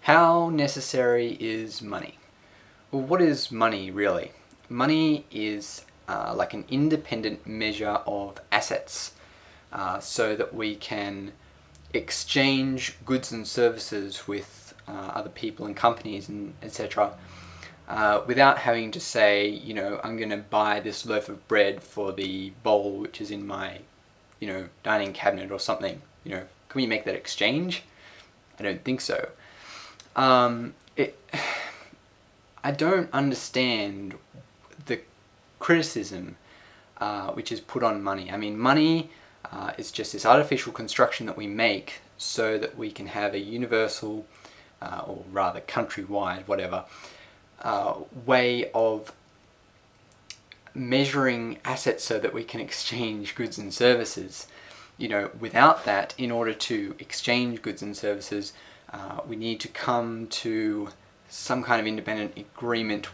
How necessary is money? Well, what is money really? Money is like an independent measure of assets so that we can exchange goods and services with other people and companies and etc. Without having to say, I'm going to buy this loaf of bread for the bowl which is in my, dining cabinet or something. Can we make that exchange? I don't think so. I don't understand the criticism which is put on money. I mean, money is just this artificial construction that we make so that we can have a universal, or rather countrywide, whatever, way of measuring assets so that we can exchange goods and services. Without that, in order to exchange goods and services, we need to come to some kind of independent agreement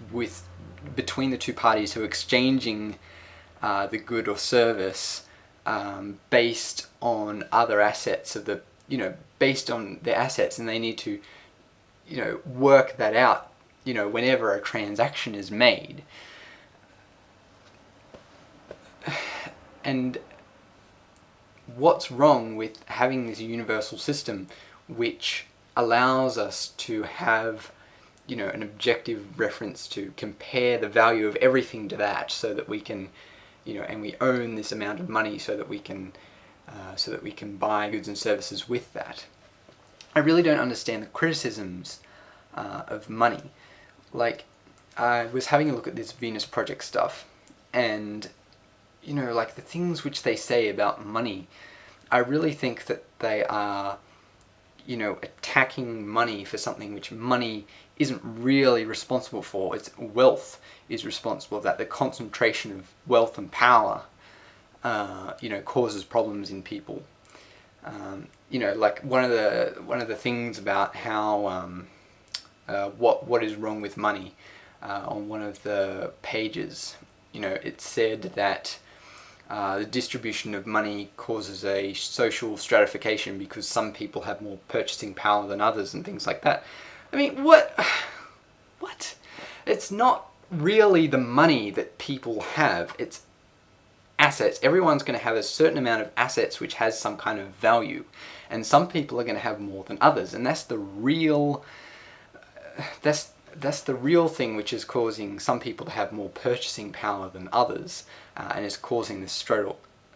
between the two parties who are exchanging the good or service based on other assets of the, based on their assets, and they need to, work that out, whenever a transaction is made. And what's wrong with having this universal system which allows us to have, an objective reference to compare the value of everything to that, so that we can, and we own this amount of money so that we can buy goods and services with that. I really don't understand the criticisms of money. Like, I was having a look at this Venus Project stuff, and like the things which they say about money, I really think that they are, attacking money for something which money isn't really responsible for. It's wealth is responsible for that. The concentration of wealth and power, causes problems in people. Like one of the things about how what is wrong with money, on one of the pages, it said that the distribution of money causes a social stratification because some people have more purchasing power than others and things like that. I mean, what? It's not really the money that people have, it's assets. Everyone's going to have a certain amount of assets which has some kind of value, and some people are going to have more than others, and that's the real thing which is causing some people to have more purchasing power than others, and is causing this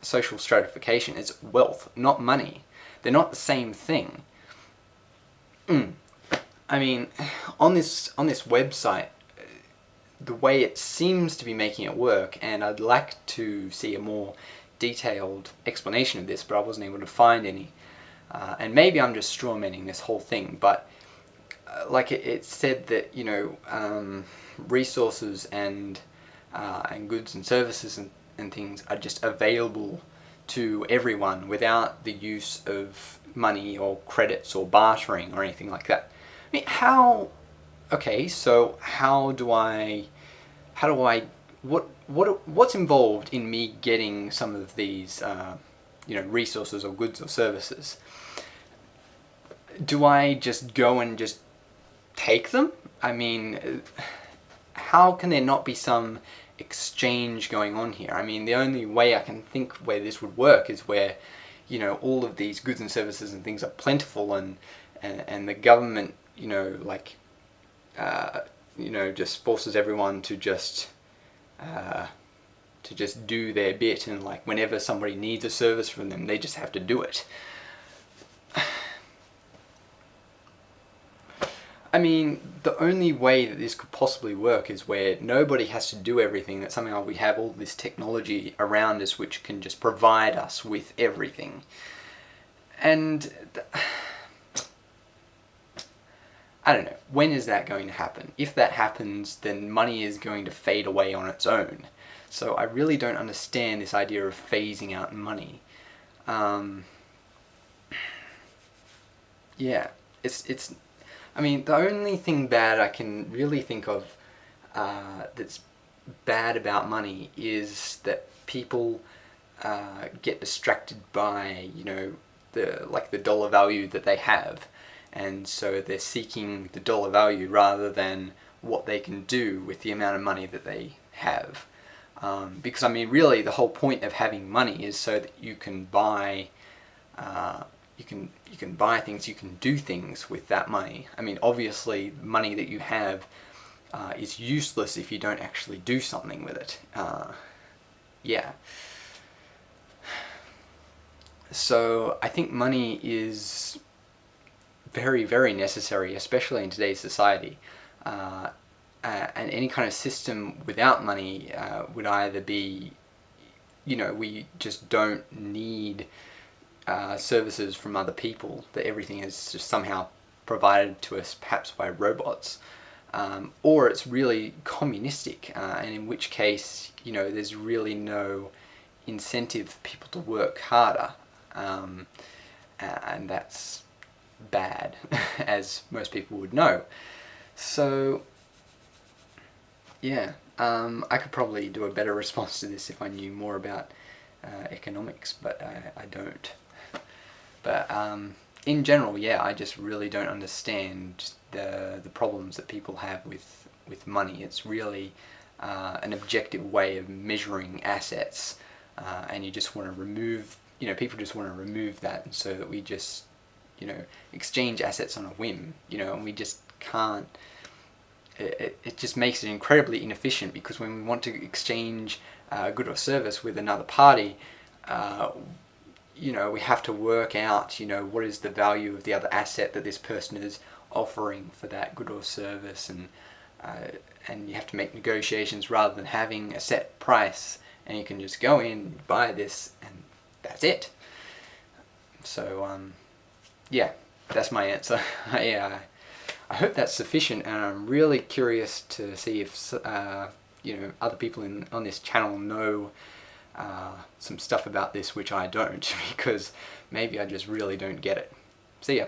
social stratification. It's wealth, not money. They're not the same thing. I mean, on this website, the way it seems to be making it work, and I'd like to see a more detailed explanation of this, but I wasn't able to find any. And maybe I'm just strawmanning this whole thing, but like it said that resources and goods and services and things are just available to everyone without the use of money or credits or bartering or anything like that. I mean, how? Okay, so what's involved in me getting some of these resources or goods or services? Do I just go and just take them? I mean, how can there not be some exchange going on here? I mean, the only way I can think where this would work is where, all of these goods and services and things are plentiful, and the government, just forces everyone to just do their bit, and like whenever somebody needs a service from them, they just have to do it. I mean, the only way that this could possibly work is where nobody has to do everything, that somehow we have all this technology around us which can just provide us with everything. And I don't know, when is that going to happen? If that happens, then money is going to fade away on its own. So I really don't understand this idea of phasing out money. Yeah, it's I mean, the only thing bad I can really think of that's bad about money is that people get distracted by, the dollar value that they have, and so they're seeking the dollar value rather than what they can do with the amount of money that they have. Because I mean, really, the whole point of having money is so that you can buy, you can buy things, you can do things with that money. I mean, obviously, money that you have is useless if you don't actually do something with it. Yeah. So I think money is very, very necessary, especially in today's society. And any kind of system without money would either be, we just don't need services from other people, that everything is just somehow provided to us perhaps by robots, or it's really communistic, and in which case, there's really no incentive for people to work harder, and that's bad, as most people would know. So yeah, I could probably do a better response to this if I knew more about economics, but I don't. But in general, yeah, I just really don't understand the problems that people have with money. It's really an objective way of measuring assets, and you just want to remove, people just want to remove that, so that we just, exchange assets on a whim, and we just can't. It just makes it incredibly inefficient, because when we want to exchange a good or service with another party, we have to work out, what is the value of the other asset that this person is offering for that good or service, and you have to make negotiations rather than having a set price, and you can just go in, buy this, and that's it. So yeah, that's my answer. I hope that's sufficient, and I'm really curious to see if other people on this channel know some stuff about this which I don't, because maybe I just really don't get it. See ya.